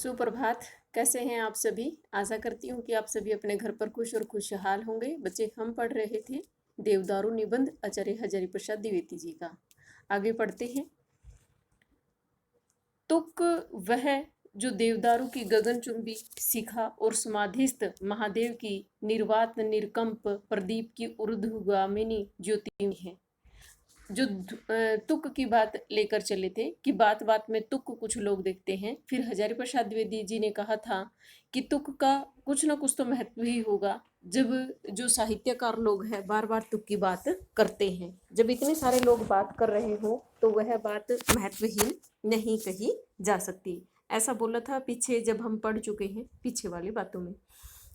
सुप्रभात। कैसे हैं आप सभी? आशा करती हूँ कि आप सभी अपने घर पर खुश और खुशहाल होंगे। बच्चे, हम पढ़ रहे थे देवदारू निबंध आचार्य हजारी प्रसाद द्विवेदी जी का। आगे पढ़ते हैं। तुक वह जो देवदारू की गगनचुंबी शिखा और समाधिस्थ महादेव की निर्वात निरकंप प्रदीप की ऊर्ध्वगामिनी ज्योति में है। जो तुक की बात लेकर चले थे कि बात बात में तुक को कुछ लोग देखते हैं। फिर हजारी प्रसाद द्विवेदी जी ने कहा था कि तुक का कुछ ना कुछ तो महत्व ही होगा। जब जो साहित्यकार लोग हैं बार बार तुक की बात करते हैं, जब इतने सारे लोग बात कर रहे हो तो वह बात महत्वहीन नहीं कही जा सकती। ऐसा बोला था पीछे, जब हम पढ़ चुके हैं पीछे वाली बातों में।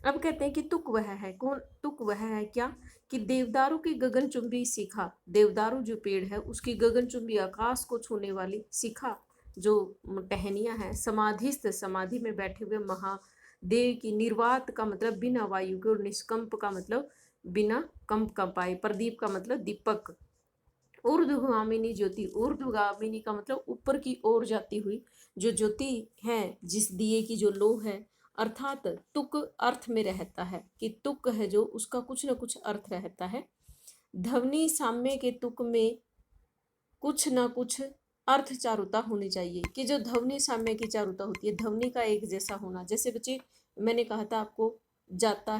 अब कहते हैं कि तुक वह है। कौन तुक वह है? क्या कि देवदारू की गगनचुंबी शिखा, देवदारू जो पेड़ है उसकी गगनचुंबी आकाश को छूने वाली शिखा जो टहनियां हैं, समाधिस्थ समाधि में बैठे हुए महादेव की, निर्वात का मतलब बिना वायु के, और निष्कंप का मतलब बिना कंप का पाए, प्रदीप का मतलब दीपक, ऊर्ध्वगामिनी ज्योति, ऊर्ध्वगामिनी का मतलब ऊपर की ओर जाती हुई जो ज्योति है, जिस दिए की जो लो है, अर्थात तुक अर्थ में रहता है कि तुक है जो उसका कुछ न कुछ अर्थ रहता है। ध्वनि साम्य के तुक में कुछ ना कुछ अर्थ चारुता होनी चाहिए कि जो ध्वनि साम्य की चारुता होती है, ध्वनि का एक जैसा होना। जैसे बच्चे मैंने कहा था आपको, जाता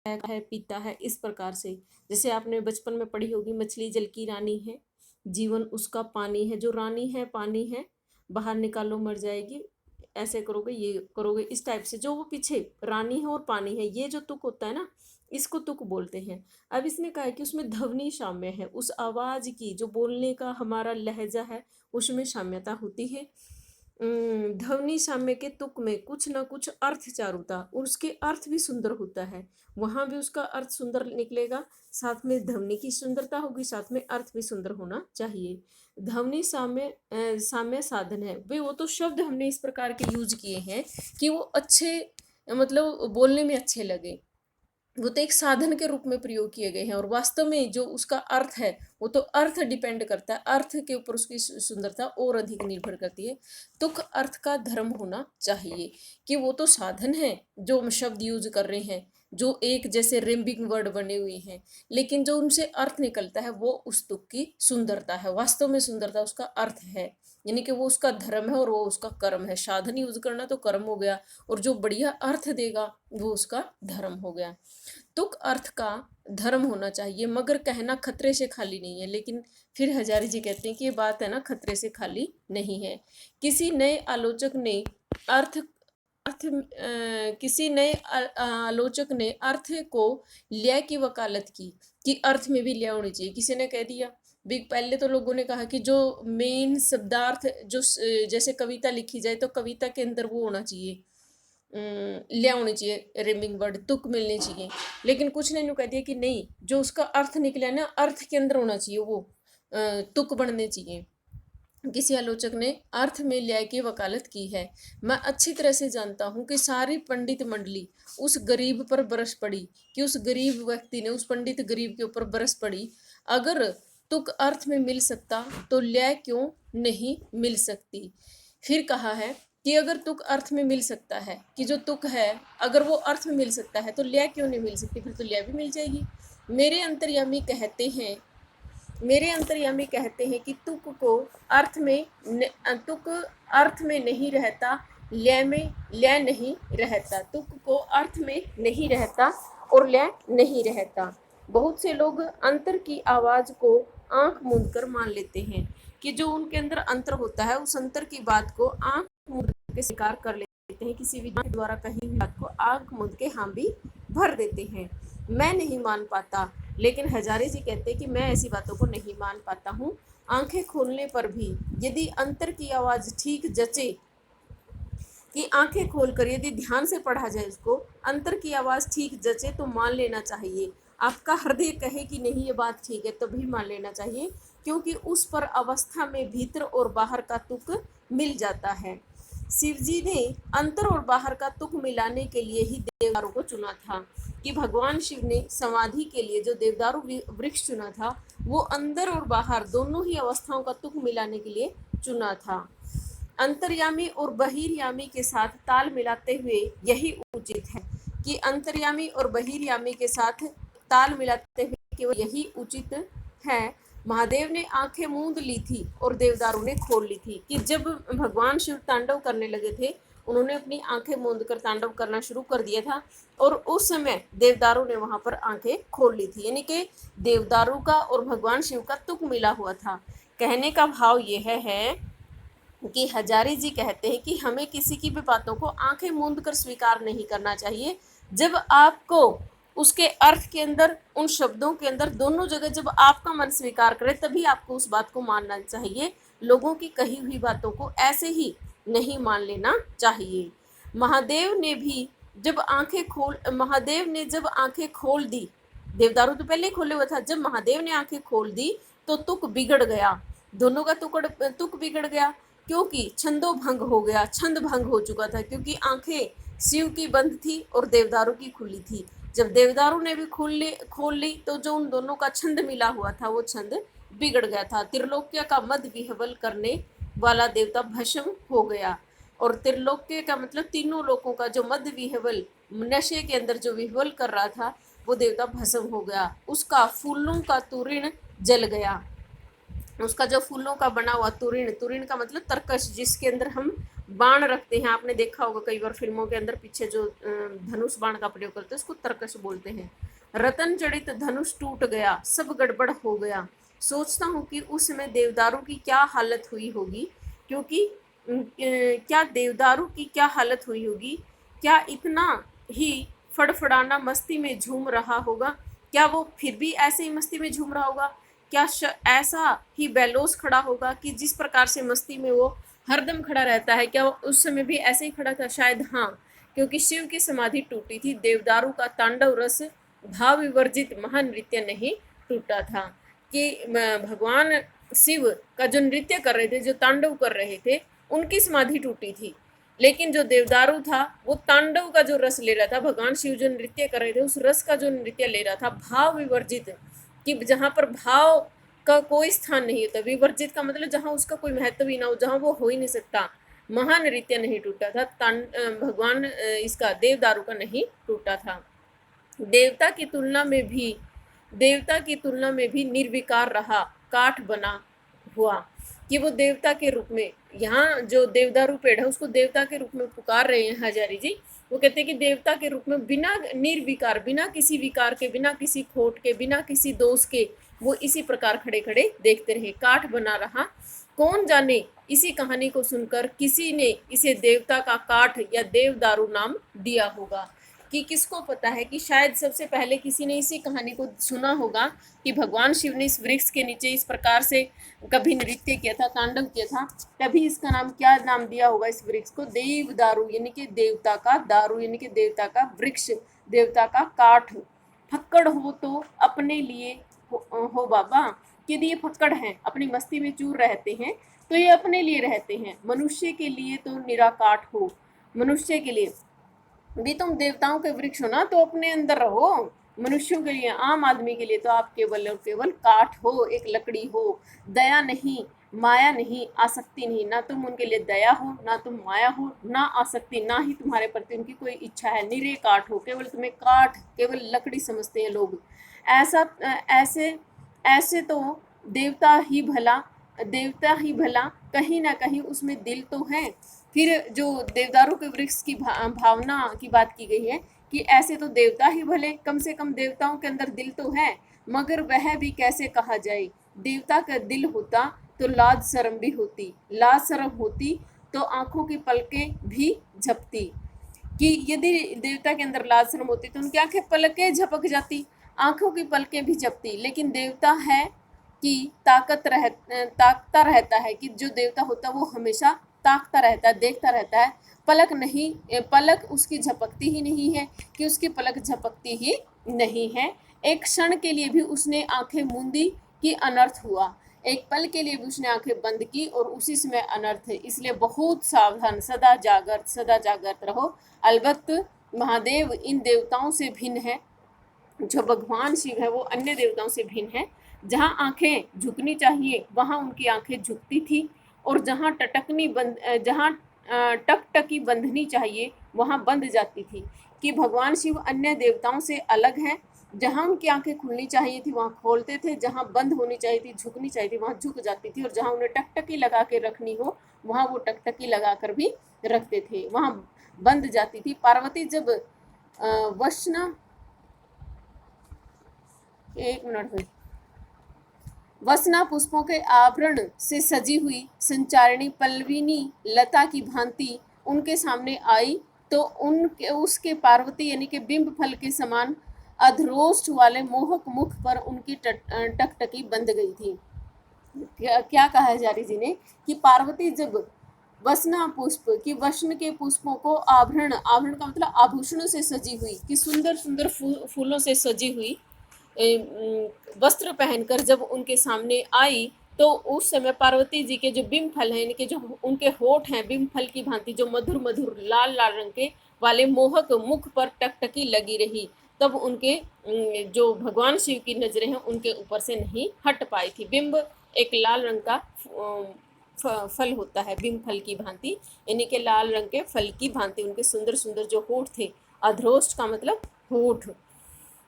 है पीता है, इस प्रकार से। जैसे आपने बचपन में पढ़ी होगी, मछली जल की रानी है, जीवन उसका पानी है, जो रानी है पानी है, बाहर निकालो मर जाएगी, ऐसे करोगे ये करोगे, इस टाइप से। जो वो पीछे रानी है और पानी है, ये जो तुक होता है ना, इसको तुक बोलते हैं। अब इसने कहा है कि उसमें ध्वनि साम्य है, उस आवाज की जो बोलने का हमारा लहजा है उसमें साम्यता होती है। ध्वनि साम्य के तुक में कुछ ना कुछ अर्थ चारुता, उसके अर्थ भी सुंदर होता है, वहां भी उसका अर्थ सुंदर निकलेगा, साथ में ध्वनि की सुंदरता होगी, साथ में अर्थ भी सुंदर होना चाहिए। ध्वनि साम्य साम्य साधन है वे, वो तो शब्द हमने इस प्रकार के यूज किए हैं कि वो अच्छे, मतलब बोलने में अच्छे लगे, वो तो एक साधन के रूप में प्रयोग किए गए हैं। और वास्तव में जो उसका अर्थ है वो तो अर्थ डिपेंड करता है, अर्थ के ऊपर उसकी सुंदरता और अधिक निर्भर करती है। तुक अर्थ का धर्म होना चाहिए कि वो तो साधन है जो हम शब्द यूज कर रहे हैं, जो एक जैसे रिम्बिंग वर्ड बने हुए हैं, लेकिन जो उनसे अर्थ निकलता है वो उस तुक की सुंदरता है। वास्तव में सुंदरता उसका अर्थ है, यानी कि वो उसका धर्म है और वो उसका कर्म है। साधन यूज करना तो कर्म हो गया, और जो बढ़िया अर्थ देगा वो उसका धर्म हो गया। तुक अर्थ का धर्म होना चाहिए, मगर कहना खतरे से खाली नहीं है। लेकिन फिर हजारी जी कहते हैं कि ये बात है ना, खतरे से खाली नहीं है। किसी नए आलोचक ने अर्थ अर्थ किसी नए आलोचक ने अर्थ को लय की वकालत की कि अर्थ में भी लय होनी चाहिए। किसी ने कह दिया भी, पहले तो लोगों ने कहा कि जो मेन शब्दार्थ, जो जैसे कविता लिखी जाए तो कविता के अंदर वो होना चाहिए, ले आनी चाहिए, रिमिंग वर्ड तुक मिलनी चाहिए। लेकिन कुछ ने कह दिया कि नहीं, जो उसका अर्थ निकला ना, अर्थ के अंदर होना चाहिए, वो तुक बनने चाहिए। किसी आलोचक ने अर्थ में न्याय की वकालत की है। मैं अच्छी तरह से जानता हूं कि सारी पंडित मंडली उस गरीब पर बरस पड़ी, कि उस गरीब व्यक्ति ने, उस पंडित गरीब के ऊपर बरस पड़ी। अगर तुक अर्थ में मिल सकता तो न्याय क्यों नहीं मिल सकती। फिर कहा है कि अगर तुक अर्थ में मिल सकता है, कि जो तुक है अगर वो अर्थ में मिल सकता है तो लय क्यों नहीं मिल सकती, फिर तो लय भी मिल जाएगी। मेरे अंतर्यामी कहते हैं कि तुक को अर्थ में तुक अर्थ में नहीं रहता, लय में लय नहीं रहता। तुक को अर्थ में नहीं रहता और लय नहीं रहता। बहुत से लोग अंतर की आवाज को आंख मूंद कर मान लेते हैं, कि जो उनके अंदर अंतर होता है उस अंतर की बात को आंख मूंद के स्वीकार कर लेते हैं, किसी विद्वान के द्वारा कही हुई बात को आंख मूंद के हाँ भी भर देते हैं। मैं नहीं मान पाता, लेकिन हजारे जी कहते हैं कि मैं ऐसी बातों को नहीं मान पाता हूँ। आंखें खोलने पर भी यदि अंतर की आवाज ठीक जचे, कि आंखें खोलकर यदि ध्यान से पढ़ा जाए उसको, अंतर की आवाज ठीक जचे तो मान लेना चाहिए। आपका हृदय कहे कि नहीं ये बात ठीक है तो भी मान लेना चाहिए, क्योंकि उस पर अवस्था में भीतर और बाहर का तुक मिल जाता है। शिवजी ने अंतर और बाहर का तुक मिलाने के लिए ही देवदारू को चुना था, कि भगवान शिव ने समाधि के लिए जो देवदारू वृक्ष चुना था वो अंदर और बाहर दोनों ही अवस्थाओं का तुक मिलाने के लिए चुना था। अंतर्यामी और बहिर्यामी के साथ ताल मिलाते हुए यही उचित है, कि अंतर्यामी और बहिर्यामी के साथ ताल मिलाते हुए केवल यही उचित है। महादेव ने आंखें मूंद ली थी और देवदारू ने खोल ली थी, कि जब भगवान शिव तांडव करने लगे थे, उन्होंने अपनी आंखें मूंद कर तांडव करना शुरू कर दिया था, और उस समय देवदारू ने वहां पर आंखें खोल ली थी, यानी कि देवदारू का और भगवान शिव का तुक मिला हुआ था। कहने का भाव यह है कि हजारी जी कहते हैं कि हमें किसी की भी बातों को आंखें मूंद कर स्वीकार नहीं करना चाहिए। जब आपको उसके अर्थ के अंदर, उन शब्दों के अंदर, दोनों जगह जब आपका मन स्वीकार करे, तभी आपको उस बात को मानना चाहिए। लोगों की कही हुई बातों को ऐसे ही नहीं मान लेना चाहिए। महादेव ने जब आंखें खोल दी, देवदारू तो पहले ही खोले हुआ था, जब महादेव ने आंखें खोल दी तो तुक बिगड़ गया, दोनों का तुक बिगड़ गया, क्योंकि छंदो भंग हो गया, छंद भंग हो चुका था, क्योंकि आंखें शिव की बंद थी और देवदारू की खुली थी। जब देवदारू ने भी खोल ली तो जो उन दोनों का छंद मिला हुआ था वो छंद बिगड़ गया था। त्रिलोक्य का मद विह्वल करने वाला देवता भस्म हो गया, और त्रिलोक्य का मतलब तीनों लोगों का जो मद विह्वल, नशे के अंदर जो विह्वल कर रहा था, वो देवता भस्म हो गया। उसका फूलों का तुरीण जल गया, उसका जो फूलों का बना हुआ तुरीण का मतलब तरकश, जिसके अंदर हम बाण रखते हैं, आपने देखा होगा कई बार फिल्मों के अंदर पीछे जो धनुष बाण का प्रयोग करते हैं उसको तरकश बोलते हैं। रतन जड़ित धनुष टूट गया, सब गड़बड़ हो गया। सोचता हूँ कि उस समय देवदारू की क्या हालत हुई होगी, क्योंकि क्या देवदारू की क्या हालत हुई होगी, क्या इतना ही फड़फड़ाना मस्ती में झूम रहा होगा, क्या वो फिर भी ऐसे ही मस्ती में झूम रहा होगा, क्या ऐसा ही बेलोस खड़ा होगा कि जिस प्रकार से मस्ती में वो हरदम खड़ा रहता है, क्या वो उस समय भी ऐसे ही खड़ा था? शायद हाँ, क्योंकि शिव की समाधि टूटी थी, देवदारू का तांडव रस भाव विवर्जित महानृत्य नहीं टूटा था। कि भगवान शिव का जो नृत्य कर रहे थे, जो तांडव कर रहे थे, उनकी समाधि टूटी थी, लेकिन जो देवदारू था वो तांडव का जो रस ले रहा था, भगवान शिव जो नृत्य कर रहे थे उस रस का जो नृत्य ले रहा था, भाव विवर्जित, कि जहाँ पर भाव का कोई स्थान नहीं होता, विवर्जित का मतलब जहाँ उसका कोई महत्व ही ना हो, जहाँ वो हो ही नहीं सकता, महान नृत्य नहीं टूटा था, भगवान इसका देवदारू का नहीं टूटा था। देवता की तुलना में भी निर्विकार रहा, काठ बना हुआ, कि वो देवता के रूप में, यहाँ जो देवदारू पेड़ है उसको देवता के रूप में पुकार रहे हैं हजारी जी। वो कहते हैं कि देवता के रूप में बिना निर्विकार, बिना किसी विकार के, बिना किसी खोट के, बिना किसी दोष के, वो इसी प्रकार खड़े खड़े देखते रहे, काठ बना रहा। कौन जाने इसी कहानी को सुनकर किसी ने इसे देवता का काठ या देवदारू नाम दिया होगा, कि किसको पता है कि शायद सबसे पहले किसी ने इसी कहानी को सुना होगा कि भगवान शिव ने इस वृक्ष के नीचे इस प्रकार से कभी नृत्य किया था, तांडव किया था, तभी इसका नाम क्या नाम दिया होगा इस वृक्ष को? देवदारू, यानी कि देवता का दारू, यानी कि देवता का वृक्ष, देवता का काठ। फक्कड़ हो तो अपने लिए हो बाबा, यदि ये फक्कड़ हैं, अपनी मस्ती में चूर रहते हैं, तो ये अपने लिए रहते हैं, मनुष्य के लिए तो निरा काठ हो, मनुष्य के लिए भी तुम देवताओं के वृक्ष हो ना, तो अपने अंदर रहो। मनुष्यों के लिए, आम आदमी के लिए तो आप केवल और केवल काठ हो, एक लकड़ी हो, दया नहीं, माया नहीं, आसक्ति नहीं, ना तुम उनके लिए दया हो, ना तुम माया हो, ना आसक्ति, ना ही तुम्हारे प्रति उनकी कोई इच्छा है, निरे काठ हो, केवल तुम्हें काठ, केवल लकड़ी समझते हैं लोग। ऐसा ऐसे ऐसे तो देवता ही भला कहीं ना कहीं उसमें दिल तो है। फिर जो देवदारू के वृक्ष की भावना की बात की गई है कि ऐसे तो देवता ही भले, कम से कम देवताओं के अंदर दिल तो है, मगर वह भी कैसे कहा जाए, देवता का दिल होता तो लाज शर्म भी होती, लाज शर्म होती तो आंखों की पलकें भी झपती, कि यदि देवता के अंदर लाज शर्म होती तो उनकी आंखें पलकें झपक जाती, आंखों की पलकें भी झपती। लेकिन देवता है कि ताकता रहता है, कि जो देवता होता है वो हमेशा ताकता रहता है, देखता रहता है, पलक उसकी झपकती ही नहीं है, कि उसकी पलक झपकती ही नहीं है। एक क्षण के लिए भी उसने आंखें मूंदी कि अनर्थ हुआ, एक पल के लिए भी उसने आंखें बंद की और उसी समय अनर्थ है। इसलिए बहुत सावधान, सदा जागृत रहो। अलबत्त महादेव इन देवताओं से भिन्न है, जो भगवान शिव है वो अन्य देवताओं से भिन्न है। जहाँ आंखें झुकनी चाहिए वहाँ उनकी आंखें झुकती थी, और जहाँ टकटकी बंधनी चाहिए वहाँ बंध जाती थी, कि भगवान शिव अन्य देवताओं से अलग हैं। जहाँ उनकी आंखें खुलनी चाहिए थी वहाँ खोलते थे, जहाँ बंद होनी चाहिए थी, झुकनी चाहिए थी, वहाँ झुक जाती थी, और जहाँ उन्हें टकटकी लगा के रखनी हो वहाँ वो टकटकी लगा कर भी रखते थे, वहाँ बंद जाती थी। पार्वती जब वसना एक मिनट हुई वसना पुष्पों के आभरण से सजी हुई संचारिणी पल्लविनी लता की भांति उनके सामने आई, तो उनके उसके पार्वती यानी कि बिंब फल के समान अधरोष्ट वाले मोहक मुख पर उनकी टकटकी बंध गई थी। क्या कहा है जारी जी ने कि पार्वती जब वसना पुष्प की वसन के पुष्पों को आभरण का मतलब आभूषणों से सजी हुई, कि सुंदर सुंदर फूलों से सजी हुई वस्त्र पहनकर जब उनके सामने आई, तो उस समय पार्वती जी के जो बिंब फल हैं, इनके जो उनके होठ हैं बिंब फल की भांति जो मधुर मधुर लाल लाल रंग के वाले मोहक मुख पर टकटकी लगी रही, तब उनके जो भगवान शिव की नजरें हैं उनके ऊपर से नहीं हट पाई थी। बिंब एक लाल रंग का फल होता है, बिंब फल की भांति, यानी कि लाल रंग के फल की भांति उनके सुंदर सुंदर जो होठ थे, अधरोष्ट का मतलब होठ।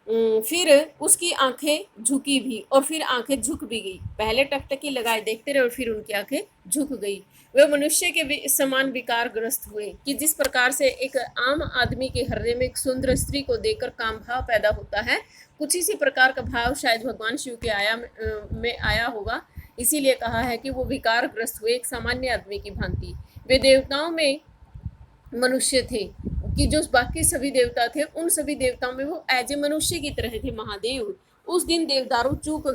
फिर उसकी आंखें झुकी भी और फिर आंखें झुक भी गई, पहले टकटकी लगाए देखते रहे और फिर उनकी आंखें झुक गई। वे मनुष्य के समान विकारग्रस्त हुए, कि जिस प्रकार से एक आम आदमी के हृदय में एक सुंदर स्त्री को देखकर काम भाव पैदा होता है, कुछ इसी प्रकार का भाव शायद भगवान शिव के में आया होगा, इसीलिए कहा है कि वो विकारग्रस्त हुए एक सामान्य आदमी की भांति। वे देवताओं में मनुष्य थे, कि जो बाकी सभी देवता थे उन सभी देवताओं में वो एज ए मनुष्य की तरह थे महादेव। उस दिन देवदारू चूक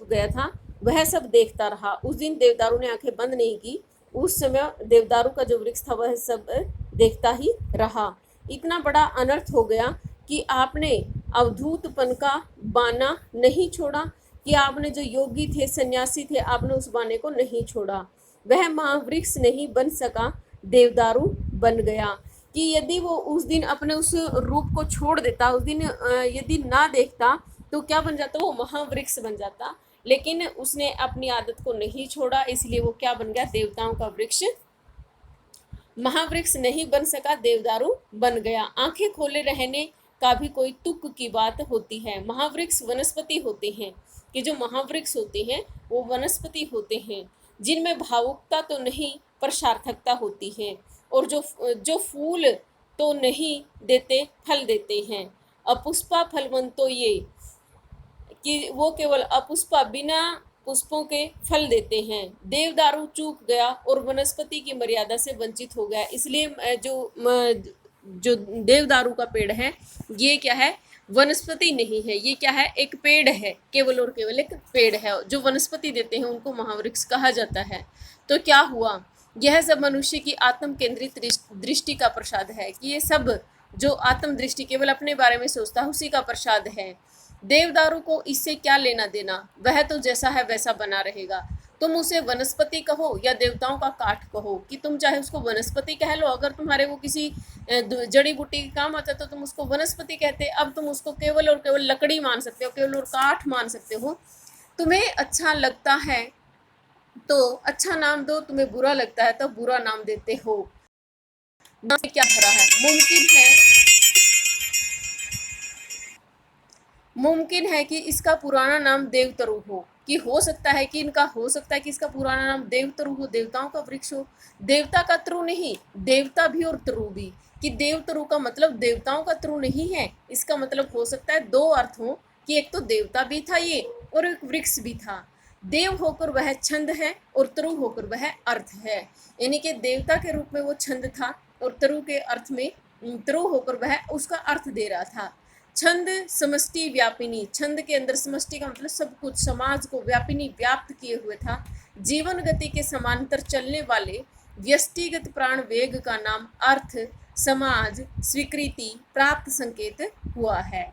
गया था, वह सब देखता रहा। उस दिन देवदारू ने आंखें बंद नहीं की, उस समय देवदारू का जो वृक्ष था वह सब देखता ही रहा। इतना बड़ा अनर्थ हो गया कि आपने अवधूतपन का बाना नहीं छोड़ा, कि आपने जो योगी थे सन्यासी थे आपने उस बाने को नहीं छोड़ा। वह महावृक्ष नहीं बन सका, देवदारू बन गया। कि यदि वो उस दिन अपने उस रूप को छोड़ देता, उस दिन यदि ना देखता, तो क्या बन जाता, वो महावृक्ष बन जाता। लेकिन उसने अपनी आदत को नहीं छोड़ा, इसलिए वो क्या बन गया, देवताओं का वृक्ष। महावृक्ष नहीं बन सका, देवदारू बन गया। आंखें खोले रहने का भी कोई तुक की बात होती है। महावृक्ष वनस्पति होते हैं, कि जो महावृक्ष होते हैं वो वनस्पति होते हैं, जिनमें भावुकता तो नहीं पर सार्थकता होती है, और जो फूल तो नहीं देते फल देते हैं। अपुष्पा फलवंतो ये, कि वो केवल अपुष्पा बिना पुष्पों के फल देते हैं। देवदारू चूक गया और वनस्पति की मर्यादा से वंचित हो गया, इसलिए जो देवदारू का पेड़ है ये क्या है, वनस्पति नहीं है, ये क्या है, एक पेड़ है, केवल और केवल एक पेड़ है। जो वनस्पति देते हैं उनको महावृक्ष कहा जाता है। तो क्या हुआ, यह सब मनुष्य की आत्म केंद्रित दृष्टि का प्रसाद है, कि ये सब जो आत्म दृष्टि केवल अपने बारे में सोचता है उसी का प्रसाद है। देवदारू को इससे क्या लेना देना, वह तो जैसा है वैसा बना रहेगा। तुम उसे वनस्पति कहो या देवताओं का काठ कहो, कि तुम चाहे उसको वनस्पति कह लो, अगर तुम्हारे वो किसी जड़ी बूटी के काम आता तो तुम उसको वनस्पति कहते, अब तुम उसको केवल और केवल लकड़ी मान सकते हो, केवल और काठ मान सकते हो। तुम्हें अच्छा लगता है तो अच्छा नाम दो, तुम्हें बुरा लगता है तो बुरा नाम देते हो। क्या भरा है, मुमकिन है कि इसका पुराना नाम देवतरु हो, कि हो सकता है कि इसका पुराना नाम देवतरु हो, देवताओं का वृक्ष हो। देवता का तरु नहीं, देवता भी और तरु भी, कि देवतरु का मतलब देवताओं का तरु नहीं है। इसका मतलब हो सकता है दो अर्थ हो, कि एक तो देवता भी था ये और एक वृक्ष भी था। देव होकर वह छंद है और तरु होकर वह अर्थ है, यानी कि देवता के रूप में वो छंद था और तरु के अर्थ में तरु होकर वह उसका अर्थ दे रहा था। छंद समष्टि व्यापिनी, छंद के अंदर समष्टि का मतलब सब कुछ, समाज को व्यापिनी व्याप्त किए हुए था। जीवन गति के समांतर चलने वाले व्यष्टिगत प्राण वेग का नाम अर्थ, समाज, स्वीकृति, प्राप्त संकेत हुआ है।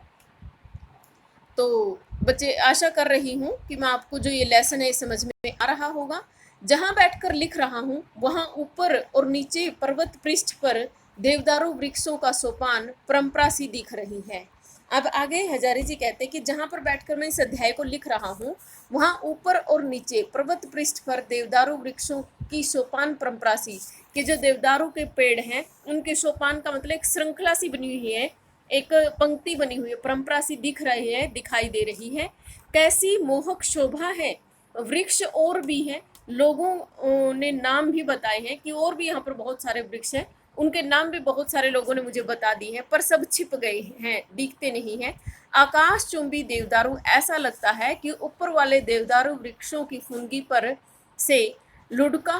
तो बच्चे आशा कर रही हूँ कि मैं आपको जो ये लेसन है समझ में आ रहा होगा। जहाँ बैठकर लिख रहा हूँ वहाँ ऊपर और नीचे पर्वत पृष्ठ पर देवदारू वृक्षों का सोपान परंपरा सी दिख रही है। अब आगे हजारी जी कहते हैं कि जहां पर बैठकर मैं इस अध्याय को लिख रहा हूँ वहां ऊपर और नीचे पर्वत पृष्ठ पर देवदारू वृक्षों की सोपान परंपरा सी, कि जो देवदारू के पेड़ हैं उनके सोपान का मतलब एक श्रृंखला सी बनी हुई है, एक पंक्ति बनी हुई है, परंपरा सी दिख रही है, दिखाई दे रही है। कैसी मोहक शोभा है। वृक्ष और भी है, लोगों ने नाम भी बताए हैं कि और भी यहाँ पर बहुत सारे वृक्ष हैं, उनके नाम भी बहुत सारे लोगों ने मुझे बता दी है, पर सब छिप गए हैं, दिखते नहीं हैं। आकाश चुंबी देवदारू, ऐसा लगता है कि ऊपर वाले देवदारू वृक्षों की फुनगी पर से लुढ़का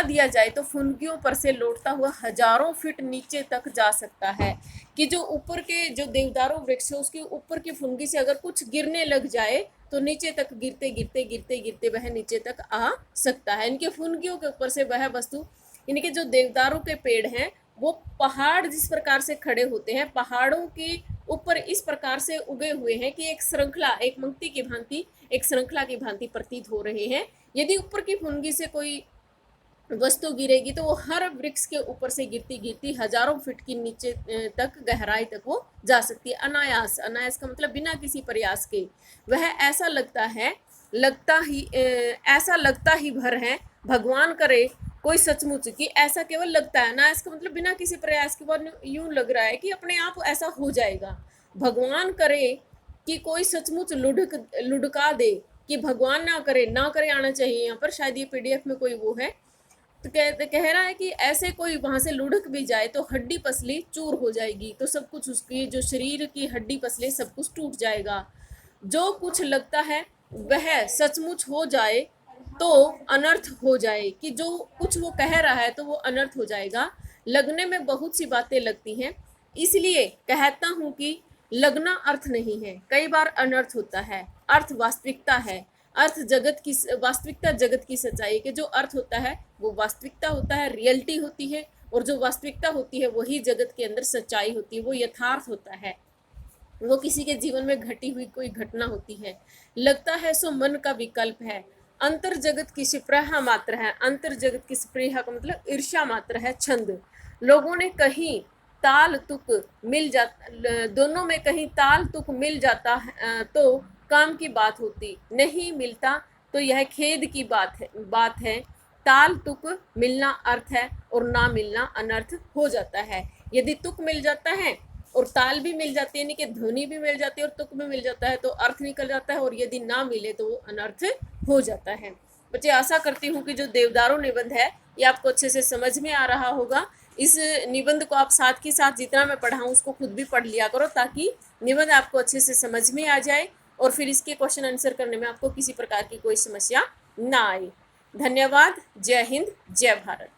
दिया जाए तो फुनगियों पर से लौटता हुआ हजारों फीट नीचे तक जा सकता है। कि जो ऊपर के जो देवदारू वृक्ष है उसके ऊपर की फुनगी से अगर कुछ गिरने लग जाए तो नीचे तक गिरते गिरते गिरते गिरते वह नीचे तक आ सकता है। इनके फुनगियों के ऊपर से वह वस्तु, इनके जो देवदारू के पेड़ हैं वो पहाड़ जिस प्रकार से खड़े होते हैं, पहाड़ों के ऊपर इस प्रकार से उगे हुए हैं कि एक श्रृंखला, एक पंक्ति की भांति, एक श्रृंखला की भांति प्रतीत हो रहे हैं। यदि ऊपर की फुनगी से कोई वस्तु गिरेगी तो वो हर वृक्ष के ऊपर से गिरती गिरती हजारों फीट की नीचे तक गहराई तक वो जा सकती है, अनायास। अनायास का मतलब बिना किसी प्रयास के। वह ऐसा लगता ही भर है, भगवान करे कोई सचमुच, कि ऐसा केवल लगता है। अनायास का मतलब बिना किसी प्रयास के बाद यूं लग रहा है कि अपने आप ऐसा हो जाएगा। भगवान करे कि कोई सचमुच लुढ़का दे, कि भगवान ना करे आना चाहिए यहाँ पर, शायद ये पीडीएफ में कोई वो है, तो कह रहा है कि ऐसे कोई वहां से लुढ़क भी जाए तो हड्डी पसली चूर हो जाएगी, तो सब कुछ उसकी जो शरीर की हड्डी पसली सब कुछ टूट जाएगा। जो कुछ लगता है वह सचमुच हो जाए तो अनर्थ हो जाए, कि जो कुछ वो कह रहा है तो वो अनर्थ हो जाएगा। लगने में बहुत सी बातें लगती हैं, इसलिए कहता हूँ कि लगना अर्थ नहीं है, कई बार अनर्थ होता है। अर्थ वास्तविकता है, अर्थ जगत की वास्तविकता, जगत की सच्चाई के जो अर्थ होता है वो वास्तविकता होता है, रियलिटी होती है, और जो वास्तविकता होती है वही जगत के अंदर सच्चाई होती है, वो यथार्थ होता है, वो किसी के जीवन में घटी हुई कोई घटना होती है। लगता है सो मन का विकल्प है, अंतर जगत की स्पृहा मात्र है। अंतर जगत की स्पृहा का मतलब ईर्ष्या मात्र है, छंद। लोगों ने कहीं ताल तुक मिल जाता, दोनों में कहीं ताल तुक मिल जाता तो काम की बात होती, नहीं मिलता तो यह खेद की बात है। ताल तुक मिलना अर्थ है और ना मिलना अनर्थ हो जाता है। यदि तुक मिल जाता है और ताल भी मिल जाती है, यानी कि ध्वनि भी मिल जाती है और तुक भी मिल जाता है, तो अर्थ निकल जाता है, और यदि ना मिले तो वो अनर्थ हो जाता है। बच्चे, आशा करती हूँ कि जो देवदारू निबंध है ये आपको अच्छे से समझ में आ रहा होगा। इस निबंध को आप साथ के साथ जितना मैं पढ़ाऊँ उसको खुद भी पढ़ लिया करो, ताकि निबंध आपको अच्छे से समझ में आ जाए और फिर इसके क्वेश्चन आंसर करने में आपको किसी प्रकार की कोई समस्या ना आए। धन्यवाद। जय हिंद, जय भारत।